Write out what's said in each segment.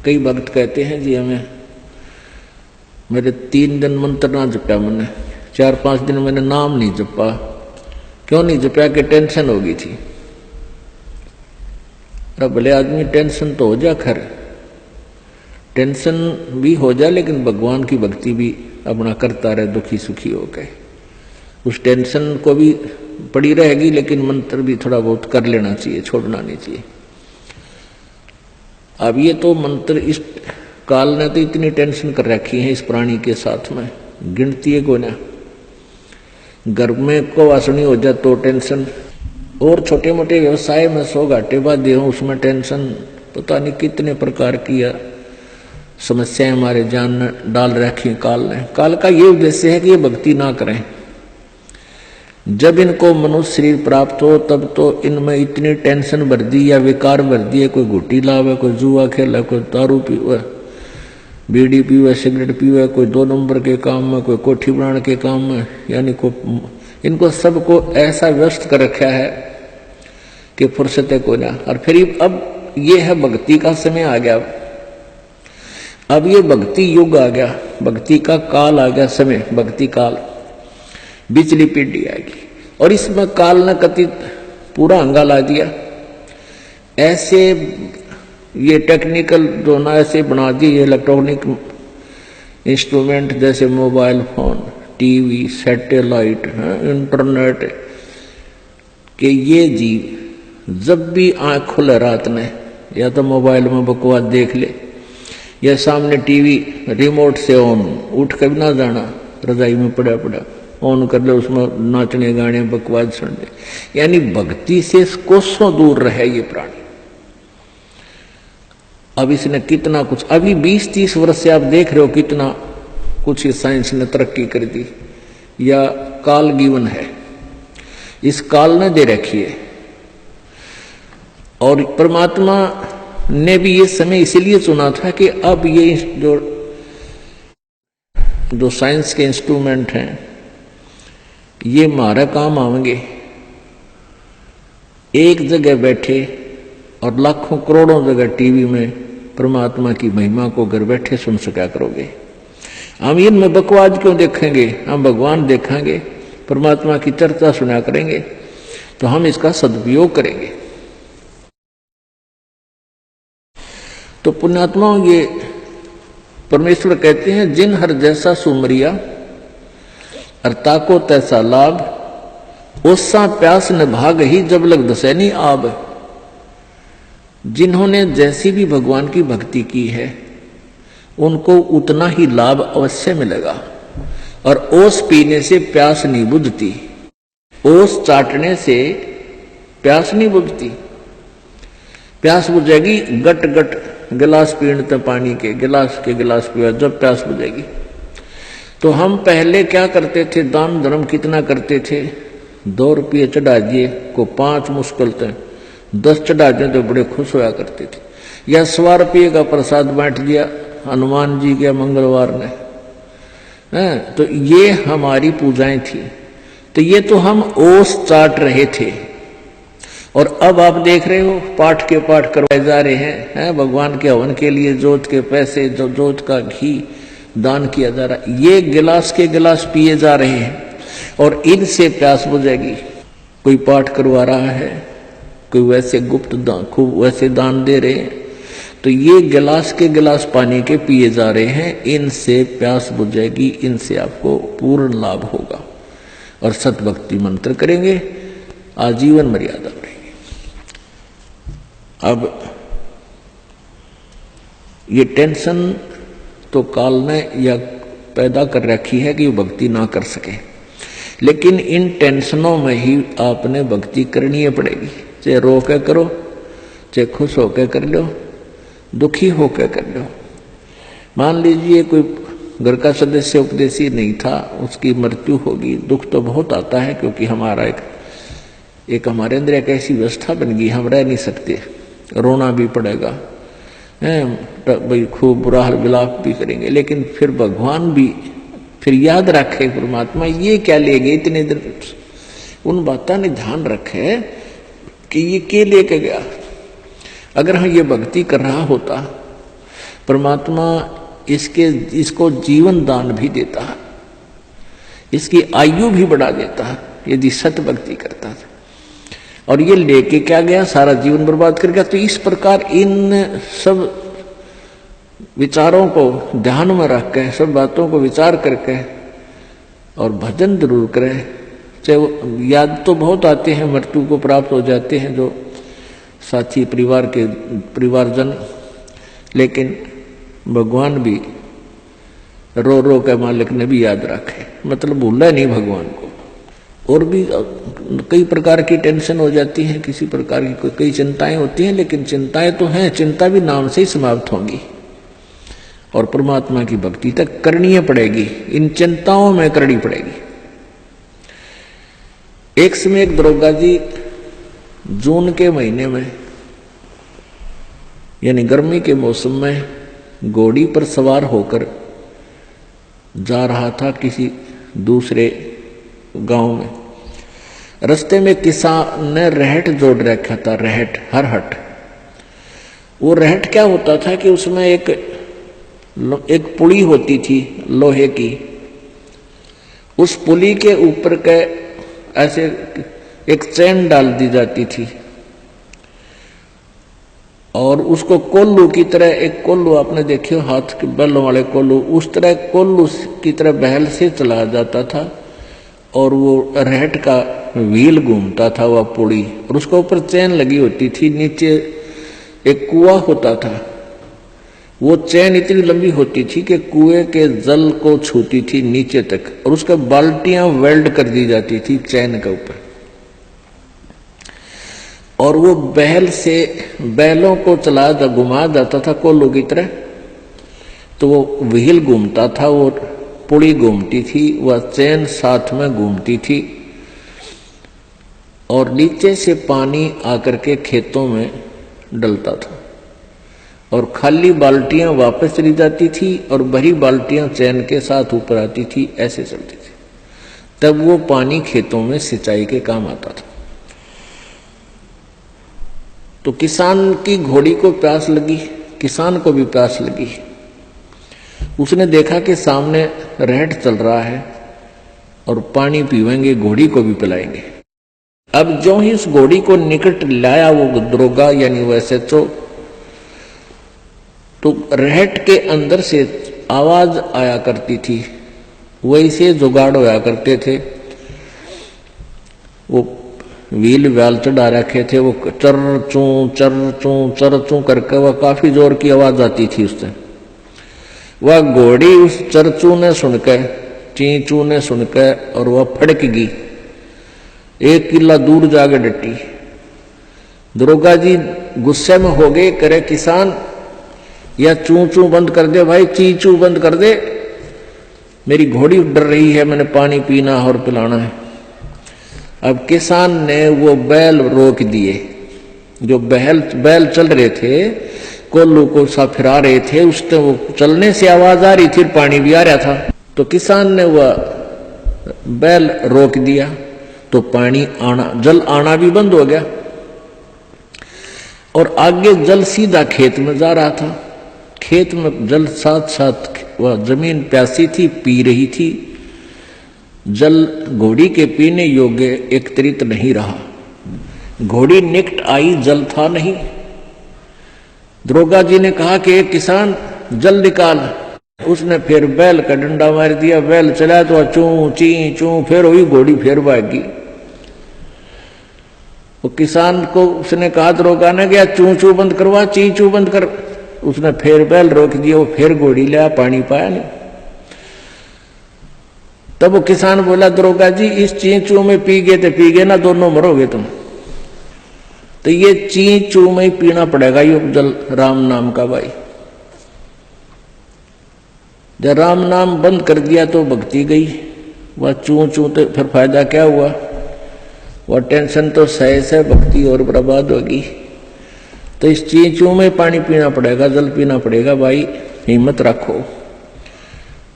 कई भक्त कहते हैं जी हमें मेरे 3 दिन मंत्र ना जपा, मैंने 4-5 दिन मैंने नाम नहीं जपा। क्यों नहीं जपा? कि टेंशन हो गई थी। अरे भले आदमी टेंशन तो हो जा, खैर टेंशन भी हो जाए, लेकिन भगवान की भक्ति भी अपना करता रहे दुखी सुखी होकर। उस टेंशन को भी पड़ी रहेगी, लेकिन मंत्र भी थोड़ा बहुत कर लेना चाहिए, छोड़ना नहीं चाहिए। अब ये तो मंत्र इस काल ने तो इतनी टेंशन कर रखी है इस प्राणी के साथ में, गिनती है को ना। घर में को वासनी हो जाए तो टेंशन, और छोटे मोटे व्यवसाय में 100 घाटे बाधे हों उसमें टेंशन, पता नहीं कितने प्रकार की समस्याएं हमारे जान में डाल रखी काल ने। काल का ये उद्देश्य है कि ये भक्ति ना करें। जब इनको मनुष्य शरीर प्राप्त हो तब तो इनमें इतनी टेंशन भर दी या विकार भर दिए, कोई घुट्टी लावे, कोई जुआ खेला, कोई दारू पीवे, बीड़ी पीवे, सिगरेट पीवे, कोई 2 नंबर के काम में, कोई कोठी बनाने के काम में, यानी को इनको सबको ऐसा व्यस्त कर रखा है कि फुर्सत को ना। और फिर अब ये है भक्ति का समय आ गया, अब ये भक्ति युग आ गया, भक्ति का काल आ गया, समय भक्ति काल, बिचली पीढ़ी आएगी। और इसमें काल ने कथित पूरा अंगा ला दिया। ऐसे ये टेक्निकल जो ना ऐसे बना दिए इलेक्ट्रॉनिक इंस्ट्रूमेंट जैसे mobile phone, TV, satellite, internet, कि ये जीव जब भी आंख खुले रात ने या तो मोबाइल में बकवास देख ले, या सामने टीवी रिमोट से ऑन, उठ कर भी ना जाना, रजाई में पड़ा पड़ा ऑन कर ले, उसमें नाचने गाने बकवास सुन ले, यानी भक्ति से कोसों दूर रहे ये प्राणी। अब इसने कितना कुछ, अभी 20-30 वर्ष से आप देख रहे हो कितना कुछ इस साइंस ने तरक्की कर दी, या काल गिवन है, इस काल ने दे रखी है। और परमात्मा ने भी ये समय इसीलिए चुना था कि अब ये जो साइंस के इंस्ट्रूमेंट हैं ये हमारा काम आएंगे। एक जगह बैठे और लाखों करोड़ों जगह टीवी में परमात्मा की महिमा को घर बैठे सुन सका करोगे। हम इनमें बकवास क्यों देखेंगे? हम भगवान देखेंगे, परमात्मा की चर्चा सुना करेंगे, तो हम इसका सदुपयोग करेंगे। तो पुण्यात्मा ये परमेश्वर कहते हैं, जिन हर जैसा सुमरिया अर्ता को तैसा लाभ, ओसा प्यास न भाग ही जब लग दसैनी आब। जिन्होंने जैसी भी भगवान की भक्ति की है उनको उतना ही लाभ अवश्य मिलेगा। और ओस पीने से प्यास नहीं बुझती, ओस चाटने से प्यास नहीं बुझती। प्यास बुझेगी गट गट गिलास पीने पानी के गिलास पिया जब प्यास बुझेगी। तो हम पहले क्या करते थे, दान धर्म कितना करते थे, 2 रुपये चढ़ा दिए को 5 मुश्किल थे, 10 चढ़ा दिए तो बड़े खुश होया करते थे। या 100 रुपये का प्रसाद बांट दिया हनुमान जी के मंगलवार ने, तो ये हमारी पूजाएं थी। तो ये तो हम ओस चाट रहे थे। और अब आप देख रहे हो पाठ के पाठ करवाए जा रहे हैं, भगवान के हवन के लिए जोत के पैसे, जो जोत का घी दान किया जा रहा है, ये गिलास के गिलास पिए जा रहे हैं और इनसे प्यास बुझेगी। कोई पाठ करवा रहा है, कोई वैसे गुप्त दान, खूब वैसे दान दे रहे हैं, तो ये गिलास के गिलास पानी के पिए जा रहे हैं, इनसे प्यास बुझेगी, इनसे आपको पूर्ण लाभ होगा। और सतभक्ति मंत्र करेंगे, आजीवन मर्यादा बढ़ेगी। अब ये टेंशन तो काल ने या पैदा कर रखी है कि वो भक्ति ना कर सके, लेकिन इन टेंशनों में ही आपने भक्ति करनी पड़ेगी। चाहे रो के करो, चाहे खुश होकर कर लो, दुखी होकर कर लो। मान लीजिए कोई घर का सदस्य उपदेशी नहीं था, उसकी मृत्यु होगी, दुख तो बहुत आता है, क्योंकि हमारा एक हमारे अंदर एक ऐसी व्यवस्था बन गई, हम रह नहीं सकते, रोना भी पड़ेगा, भाई खूब बुरा हाल विलाप भी करेंगे। लेकिन फिर भगवान भी फिर याद रखे, परमात्मा ये क्या ले गए इतने दिन, उन बातों ने ध्यान रखे कि ये क्या लेके गया। अगर हम ये भक्ति कर रहा होता परमात्मा इसको जीवन दान भी देता है, इसकी आयु भी बढ़ा देता है यदि सत भक्ति करता था। और ये लेके क्या गया, सारा जीवन बर्बाद कर गया। तो इस प्रकार इन सब विचारों को ध्यान में रख के, सब बातों को विचार करके और भजन जरूर करें। चाहे याद तो बहुत आते हैं, मृत्यु को प्राप्त हो जाते हैं जो साथी परिवारजन, लेकिन भगवान भी रो रो के मालिक ने भी याद रखे, मतलब भूला नहीं भगवान को। और भी कई प्रकार की टेंशन हो जाती है, किसी प्रकार की कई चिंताएं होती हैं, लेकिन चिंताएं तो हैं, चिंता भी नाम से ही समाप्त होंगी और परमात्मा की भक्ति तक करनी पड़ेगी, इन चिंताओं में करनी पड़ेगी। एक समय एक दरोगा जी जून के महीने में यानी गर्मी के मौसम में घोड़ी पर सवार होकर जा रहा था किसी दूसरे गांव में। रास्ते में किसान ने रहट जोड़ रखा था, रहट, हरहट। वो रहट क्या होता था कि उसमें एक पुली होती थी लोहे की, उस पुली के ऊपर के ऐसे एक चैन डाल दी जाती थी और उसको कोल्लू की तरह, एक कोल्लू आपने देखे हो हाथ के बैलों वाले कोल्लू, उस तरह कोल्लू की तरह बहल से चलाया जाता था और वो रहट का व्हील घूमता था वह पुड़ी, और उसके ऊपर चैन लगी होती थी। नीचे एक कुआं होता था, वो चैन इतनी लंबी होती थी कि कुएं के जल को छूती थी नीचे तक, और उसका बाल्टियां वेल्ड कर दी जाती थी चैन के ऊपर। और वो बैल से बैलों को घुमा जाता था कोल्लू की तरह, तो वो व्हील घूमता था, वो पुड़ी घूमती थी, वह चैन साथ में घूमती थी और नीचे से पानी आकर के खेतों में डलता था और खाली बाल्टियां वापस चली जाती थी और भरी बाल्टियां चैन के साथ ऊपर आती थी, ऐसे चलती थी। तब वो पानी खेतों में सिंचाई के काम आता था। तो किसान की घोड़ी को प्यास लगी, किसान को भी प्यास लगी। उसने देखा कि सामने रहट चल रहा है और पानी पीवेंगे, घोड़ी को भी पिलाएंगे। अब जो ही उस घोड़ी को निकट लाया वो दरोगा यानी वैसे तो रहट के अंदर से आवाज आया करती थी, वैसे जुगाड़ होया करते थे। वो व्हील व्याल चढ़ा रखे थे, वो चर चू करके वह काफी जोर की आवाज आती थी उससे। वह घोड़ी उस चरचू ने सुनकर, चींचू ने सुनकर, और वह फड़क गई, 1 किला दूर जाके डटी। दरोगा जी गुस्से में हो गए, करे किसान या चू चू बंद कर दे भाई, ची चू बंद कर दे, मेरी घोड़ी डर रही है, मैंने पानी पीना और पिलाना है। अब किसान ने वो बैल रोक दिए, जो बैल चल रहे थे, कोल्लू को सा फिरा रहे थे, उससे वो चलने से आवाज आ रही थी, पानी भी आ रहा था। तो किसान ने वह बैल रोक दिया, तो पानी आना, जल आना भी बंद हो गया और आगे जल सीधा खेत में जा रहा था। खेत में जल साथ साथ वह जमीन प्यासी थी, पी रही थी। जल घोड़ी के पीने योग्य एकत्रित नहीं रहा, घोड़ी निकट आई, जल था नहीं। दरोगा जी ने कहा कि एक किसान जल निकाल। उसने फिर बैल का डंडा मार दिया, बैल चला तो चू ची चू, फिर वही घोड़ी फिर भागी। वो किसान को उसने कहा, दरोगा ने गया चू चू बंद करवा, ची चू बंद कर। उसने फिर बैल रोक दिया, वो फिर घोड़ी लिया, पानी पाया नहीं। तब वो किसान बोला, दरोगा जी इस ची चू में पी गए तो पी गए ना, दोनों मरोगे तुम। तो ये ची चू में ही पीना पड़ेगा ये जल राम नाम का भाई। जब राम नाम बंद कर दिया तो भक्ति गई, वह चू चू तो फिर फायदा क्या हुआ, वह टेंशन तो सही से भक्ति और बर्बाद होगी। तो इस ची चू में पानी पीना पड़ेगा, जल पीना पड़ेगा भाई, हिम्मत रखो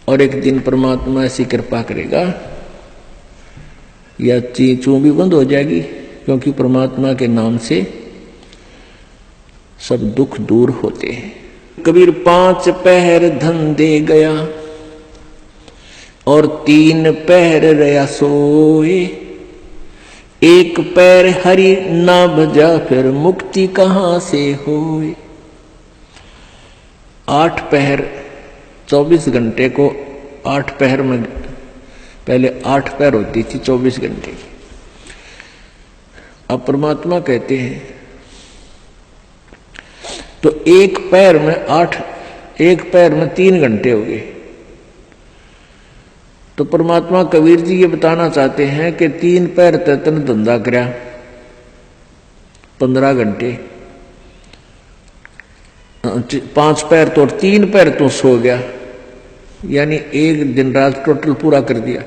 और एक दिन परमात्मा ऐसी कृपा करेगा या ची चू भी बंद हो जाएगी, क्योंकि परमात्मा के नाम से सब दुख दूर होते हैं। कबीर 5 पहर धन दे गया और 3 पहर रया सोए। 1 पैर हरि ना भजा फिर मुक्ति कहां से होए। 8 पहर 24 घंटे को 8 पहर में, पहले 8 पहर होती थी 24 घंटे की। अब परमात्मा कहते हैं तो 1 पैर में 8, 1 पैर में 3 घंटे हो गए। तो परमात्मा कबीर जी ये बताना चाहते हैं कि 3 पैर तन धंधा करया 15 घंटे, 5 पैर तो 3 पैर तो सो गया, यानी 1 दिन रात टोटल पूरा कर दिया।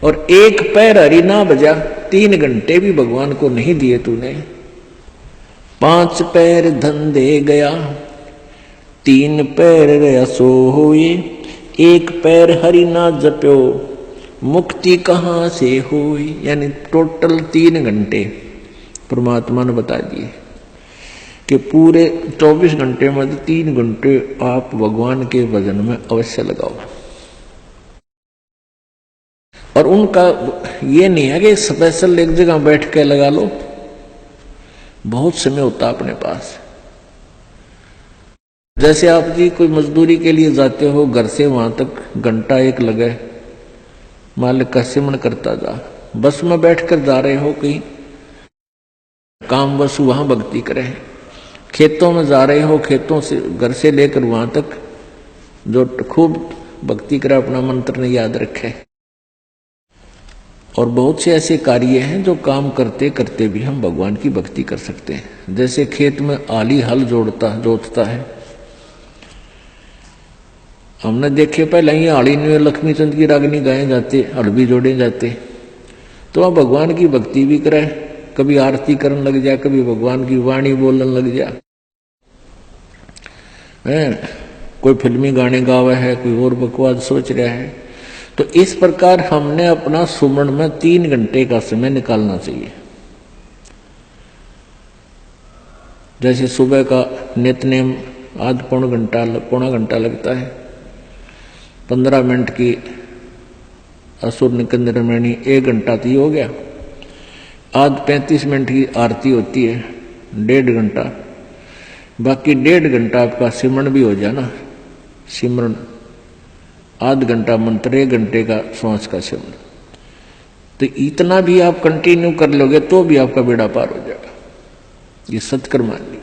और 1 पैर हरि ना बजा, 3 घंटे भी भगवान को नहीं दिए तूने। 5 पैर धन दे गया, 3 पैर रया सोए। 1 पैर हरि ना जप्यो, मुक्ति कहां से होई। यानी टोटल 3 घंटे परमात्मा ने बता दिए कि पूरे 24 घंटे में 3 घंटे आप भगवान के भजन में अवश्य लगाओ। और उनका ये नहीं है कि स्पेशल एक जगह बैठ के लगा लो, बहुत समय होता अपने पास। जैसे आप जी कोई मजदूरी के लिए जाते हो, घर से वहां तक घंटा 1 लगे, मालिक का सिमरण करता जा। बस में बैठकर जा रहे हो कहीं काम, बस वहां भक्ति करें। खेतों में जा रहे हो, खेतों से घर से लेकर वहां तक जो खूब भक्ति करे, अपना मंत्र ने याद रखे। और बहुत से ऐसे कार्य हैं जो काम करते करते भी हम भगवान की भक्ति कर सकते हैं। जैसे खेत में आली हल जोतता है, हमने देखे पहले ही आली में लक्ष्मी चंद की रागनी गाए जाते, हल भी जोड़े जाते। तो हम भगवान की भक्ति भी करें, कभी आरती करने लग जाए, कभी भगवान की वाणी बोलने लग जाए, कोई फिल्मी गाने गावे है, कोई और बकवास सोच रहा है। तो इस प्रकार हमने अपना सुमरण में 3 घंटे का समय निकालना चाहिए। जैसे सुबह का नित्यनेम आध पौना घंटा लगता है, 15 मिनट की असुर निकंदरमणि 1 घंटा तो हो गया। आध 35 मिनट की आरती होती है, 1.5 घंटा। बाकी 1.5 घंटा आपका सिमरण भी हो जाए ना, सिमरण आध घंटा मंत्र, 1 घंटे का श्वास का सिमरण। तो इतना भी आप कंटिन्यू कर लोगे तो भी आपका बेड़ा पार हो जाएगा। ये सत्कर्म मान लीजिए।